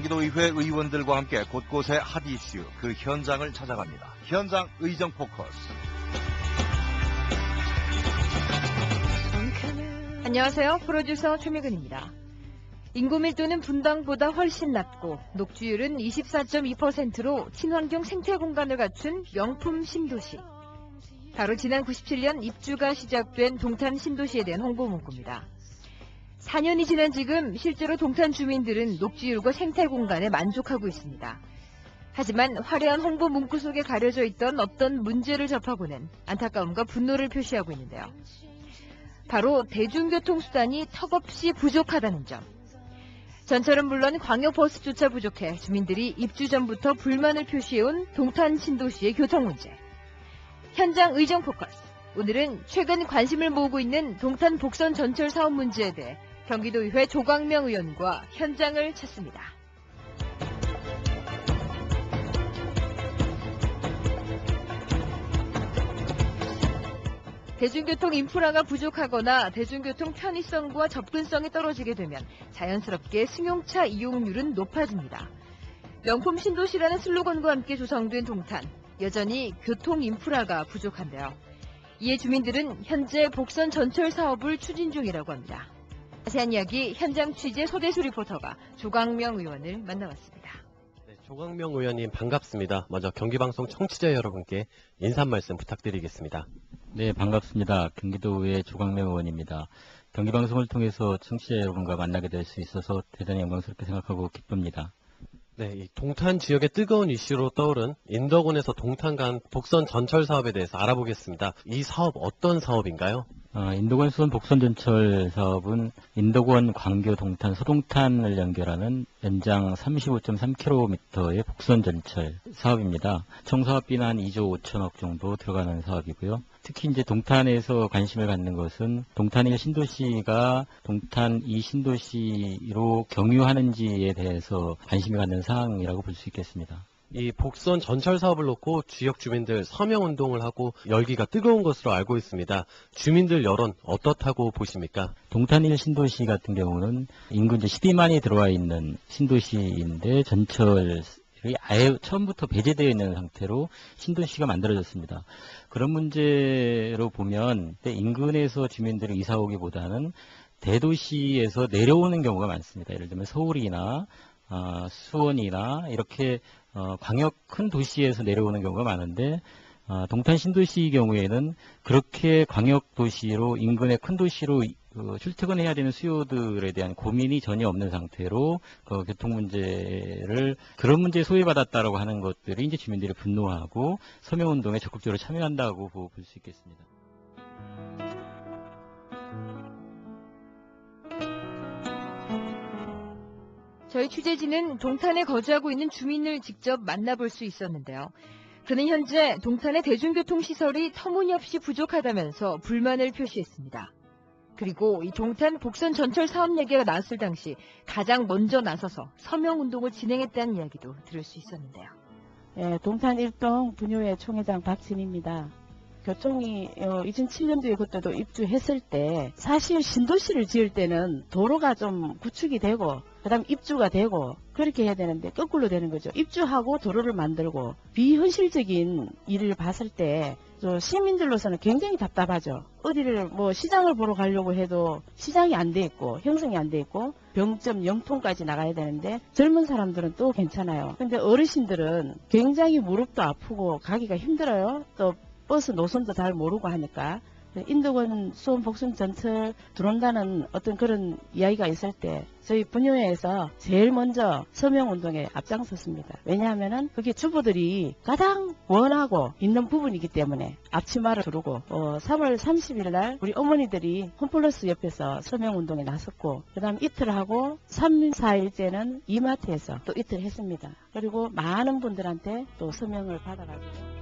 경기도의회 의원들과 함께 곳곳의 핫 이슈, 그 현장을 찾아갑니다. 현장 의정 포커스. 안녕하세요. 프로듀서 최미근입니다. 인구 밀도는 분당보다 훨씬 낮고 녹지율은 24.2%로 친환경 생태 공간을 갖춘 명품 신도시. 바로 지난 97년 입주가 시작된 동탄 신도시에 대한 홍보 문구입니다. 4년이 지난 지금 실제로 동탄 주민들은 녹지율과 생태 공간에 만족하고 있습니다. 하지만 화려한 홍보 문구 속에 가려져 있던 어떤 문제를 접하고는 안타까움과 분노를 표시하고 있는데요. 바로 대중교통수단이 턱없이 부족하다는 점. 전철은 물론 광역버스조차 부족해 주민들이 입주 전부터 불만을 표시해온 동탄 신도시의 교통 문제. 현장 의정 포커스. 오늘은 최근 관심을 모으고 있는 동탄 복선 전철 사업 문제에 대해 경기도의회 조광명 의원과 현장을 찾습니다. 대중교통 인프라가 부족하거나 대중교통 편의성과 접근성이 떨어지게 되면 자연스럽게 승용차 이용률은 높아집니다. 명품 신도시라는 슬로건과 함께 조성된 동탄, 여전히 교통 인프라가 부족한데요. 이에 주민들은 현재 복선 전철 사업을 추진 중이라고 합니다. 자세한 이야기 현장 취재 소대수 리포터가 조광명 의원을 만나봤습니다. 네, 조광명 의원님 반갑습니다. 먼저 경기방송 청취자 여러분께 인사 말씀 부탁드리겠습니다. 네, 반갑습니다. 경기도의회 조광명 의원입니다. 경기방송을 통해서 청취자 여러분과 만나게 될 수 있어서 대단히 영광스럽게 생각하고 기쁩니다. 네, 이 동탄 지역의 뜨거운 이슈로 떠오른 인덕원에서 동탄 간 복선 전철 사업에 대해서 알아보겠습니다. 이 사업 어떤 사업인가요? 인덕원 수원 복선 전철 사업은 인덕원, 광교, 동탄, 서동탄을 연결하는 연장 35.3km의 복선 전철 사업입니다. 총 사업비는 한 2조 5천억 정도 들어가는 사업이고요. 특히 이제 동탄에서 관심을 갖는 것은 동탄 1 신도시가 동탄 2 신도시로 경유하는지에 대해서 관심을 갖는 사항이라고 볼 수 있겠습니다. 이 복선 전철 사업을 놓고 지역 주민들 서명 운동을 하고 열기가 뜨거운 것으로 알고 있습니다. 주민들 여론 어떻다고 보십니까? 동탄 1 신도시 같은 경우는 인구 이제 12만이 들어와 있는 신도시인데 전철이 아예 처음부터 배제되어 있는 상태로 신도시가 만들어졌습니다. 그런 문제로 보면 인근에서 주민들이 이사 오기보다는 대도시에서 내려오는 경우가 많습니다. 예를 들면 서울이나 수원이나 이렇게 광역 큰 도시에서 내려오는 경우가 많은데 동탄 신도시 경우에는 그렇게 광역 도시로 인근의 큰 도시로 출퇴근해야 되는 수요들에 대한 고민이 전혀 없는 상태로 교통 문제를 그런 문제에 소외받았다라고 하는 것들이 이제 주민들이 분노하고 서명운동에 적극적으로 참여한다고 볼 수 있겠습니다. 저희 취재진은 동탄에 거주하고 있는 주민을 직접 만나볼 수 있었는데요. 그는 현재 동탄의 대중교통시설이 터무니없이 부족하다면서 불만을 표시했습니다. 그리고 이 동탄 복선 전철 사업 얘기가 나왔을 당시 가장 먼저 나서서 서명운동을 진행했다는 이야기도 들을 수 있었는데요. 네, 동탄 1동 분유회 총회장 박진입니다. 교통이 2007년도에 그때도 입주했을 때 사실 신도시를 지을 때는 도로가 좀 구축이 되고 그다음 입주가 되고 그렇게 해야 되는데 거꾸로 되는 거죠. 입주하고 도로를 만들고 비현실적인 일을 봤을 때 시민들로서는 굉장히 답답하죠. 어디를 시장을 보러 가려고 해도 시장이 안 돼 있고 형성이 안 돼 있고 병점 영통까지 나가야 되는데 젊은 사람들은 또 괜찮아요. 근데 어르신들은 굉장히 무릎도 아프고 가기가 힘들어요. 또 버스 노선도 잘 모르고 하니까 인덕원 수원 복선 전철 들어온다는 어떤 그런 이야기가 있을 때 저희 분유회에서 제일 먼저 서명운동에 앞장섰습니다. 왜냐하면은 그게 주부들이 가장 원하고 있는 부분이기 때문에 앞치마를 두르고 3월 30일 날 우리 어머니들이 홈플러스 옆에서 서명운동에 나섰고 그 다음 이틀 하고 3, 4일째는 이마트에서 또 이틀 했습니다. 그리고 많은 분들한테 또 서명을 받아가지고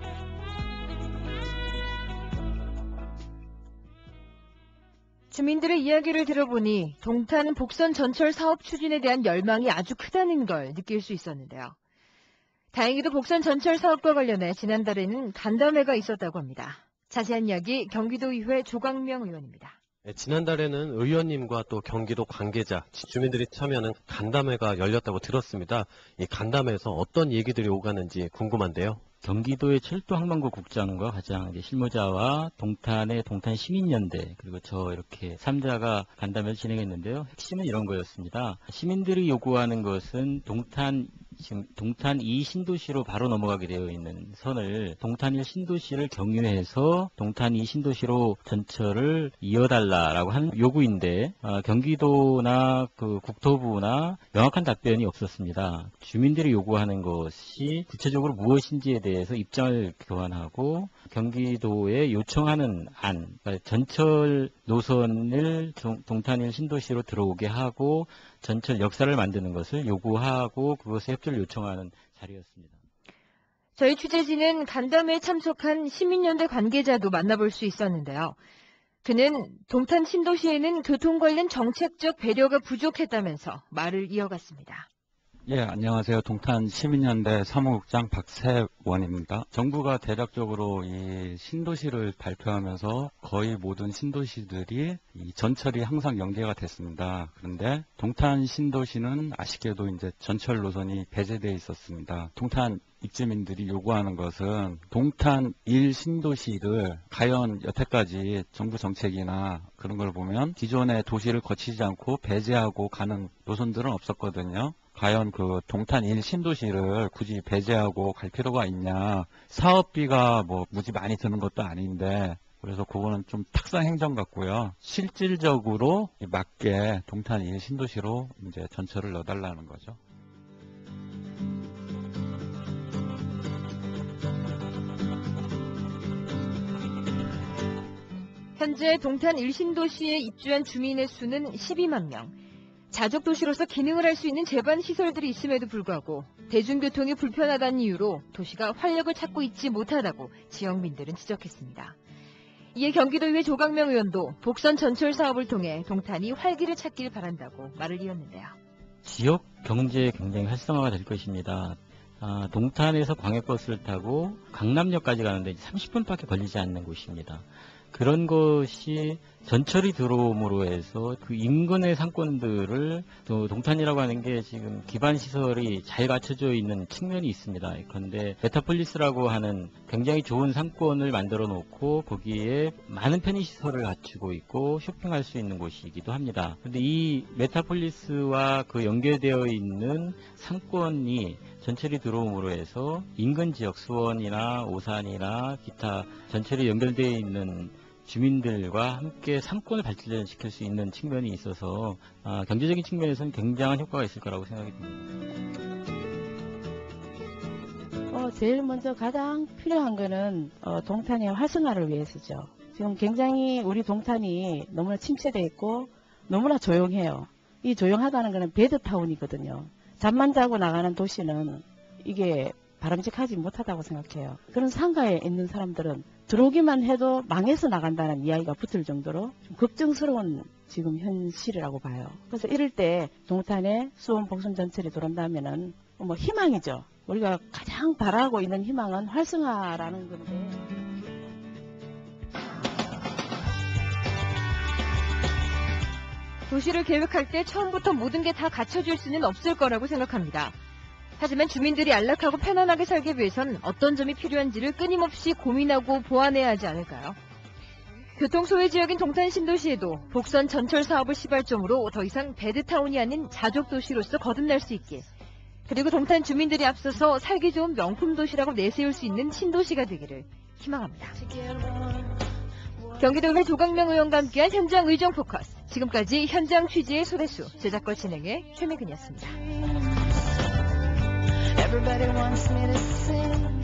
주민들의 이야기를 들어보니 동탄 복선 전철 사업 추진에 대한 열망이 아주 크다는 걸 느낄 수 있었는데요. 다행히도 복선 전철 사업과 관련해 지난달에는 간담회가 있었다고 합니다. 자세한 이야기 경기도의회 조광명 의원입니다. 네, 지난달에는 의원님과 또 경기도 관계자, 주민들이 참여하는 간담회가 열렸다고 들었습니다. 이 간담회에서 어떤 얘기들이 오가는지 궁금한데요. 경기도의 철도항만구 국장과 가장 이제 실무자와 동탄의 동탄 시민연대 그리고 저 이렇게 3자가 간담회를 진행했는데요. 핵심은 이런 거였습니다. 시민들이 요구하는 것은 지금 동탄 2 신도시로 바로 넘어가게 되어 있는 선을 동탄 1 신도시를 경유해서 동탄 2 신도시로 전철을 이어달라라고 하는 요구인데 경기도나 그 국토부나 명확한 답변이 없었습니다. 주민들이 요구하는 것이 구체적으로 무엇인지에 대해서 입장을 교환하고 경기도에 요청하는 안, 그러니까 전철 노선을 동탄 1 신도시로 들어오게 하고 전철 역사를 만드는 것을 요구하고 그것에 협조를 요청하는 자리였습니다. 저희 취재진은 간담회에 참석한 시민연대 관계자도 만나볼 수 있었는데요. 그는 동탄 신도시에는 교통 관련 정책적 배려가 부족했다면서 말을 이어갔습니다. 예, 안녕하세요. 동탄 시민연대 사무국장 박세원입니다. 정부가 대략적으로 이 신도시를 발표하면서 거의 모든 신도시들이 이 전철이 항상 연계가 됐습니다. 그런데 동탄 신도시는 아쉽게도 이제 전철 노선이 배제되어 있었습니다. 동탄 입주민들이 요구하는 것은 동탄 1 신도시를 과연 여태까지 정부 정책이나 그런 걸 보면 기존의 도시를 거치지 않고 배제하고 가는 노선들은 없었거든요. 과연 그 동탄 1 신도시를 굳이 배제하고 갈 필요가 있냐. 사업비가 뭐 무지 많이 드는 것도 아닌데 그래서 그거는 좀 탁상 행정 같고요. 실질적으로 맞게 동탄 1 신도시로 이제 전철을 넣어달라는 거죠. 현재 동탄 1신도시에 입주한 주민의 수는 12만 명. 자족도시로서 기능을 할 수 있는 제반 시설들이 있음에도 불구하고 대중교통이 불편하다는 이유로 도시가 활력을 찾고 있지 못하다고 지역민들은 지적했습니다. 이에 경기도의회 조강명 의원도 복선 전철 사업을 통해 동탄이 활기를 찾길 바란다고 말을 이었는데요. 지역 경제 굉장히 활성화가 될 것입니다. 동탄에서 광역버스를 타고 강남역까지 가는데 30분밖에 걸리지 않는 곳입니다. 그런 것이 전철이 들어옴으로 해서 그 인근의 상권들을 또 동탄이라고 하는 게 지금 기반 시설이 잘 갖춰져 있는 측면이 있습니다. 그런데 메타폴리스라고 하는 굉장히 좋은 상권을 만들어 놓고 거기에 많은 편의 시설을 갖추고 있고 쇼핑할 수 있는 곳이기도 합니다. 그런데 이 메타폴리스와 그 연계되어 있는 상권이 전철이 들어옴으로 해서 인근 지역 수원이나 오산이나 기타 전철이 연결되어 있는 주민들과 함께 상권을 발전시킬 수 있는 측면이 있어서 경제적인 측면에서는 굉장한 효과가 있을 거라고 생각이 듭니다. 제일 먼저 가장 필요한 거는 동탄의 활성화를 위해서죠. 지금 굉장히 우리 동탄이 너무나 침체되어 있고 너무나 조용해요. 이 조용하다는 거는 베드타운이거든요. 잠만 자고 나가는 도시는 이게 바람직하지 못하다고 생각해요. 그런 상가에 있는 사람들은 들어오기만 해도 망해서 나간다는 이야기가 붙을 정도로 좀 걱정스러운 지금 현실이라고 봐요. 그래서 이럴 때 동탄에 수원 복선 전철이 들어온다면은 뭐 희망이죠. 우리가 가장 바라고 있는 희망은 활성화라는 건데. 도시를 계획할 때 처음부터 모든 게 다 갖춰질 수는 없을 거라고 생각합니다. 하지만 주민들이 안락하고 편안하게 살기 위해선 어떤 점이 필요한지를 끊임없이 고민하고 보완해야 하지 않을까요? 교통소외 지역인 동탄 신도시에도 복선 전철 사업을 시발점으로 더 이상 배드타운이 아닌 자족도시로서 거듭날 수 있게, 그리고 동탄 주민들이 앞서서 살기 좋은 명품 도시라고 내세울 수 있는 신도시가 되기를 희망합니다. 경기도의회 조강명 의원과 함께한 현장 의정 포커스. 지금까지 현장 취재의 소대수, 제작과 진행의 최미근이었습니다. Everybody wants me to sing.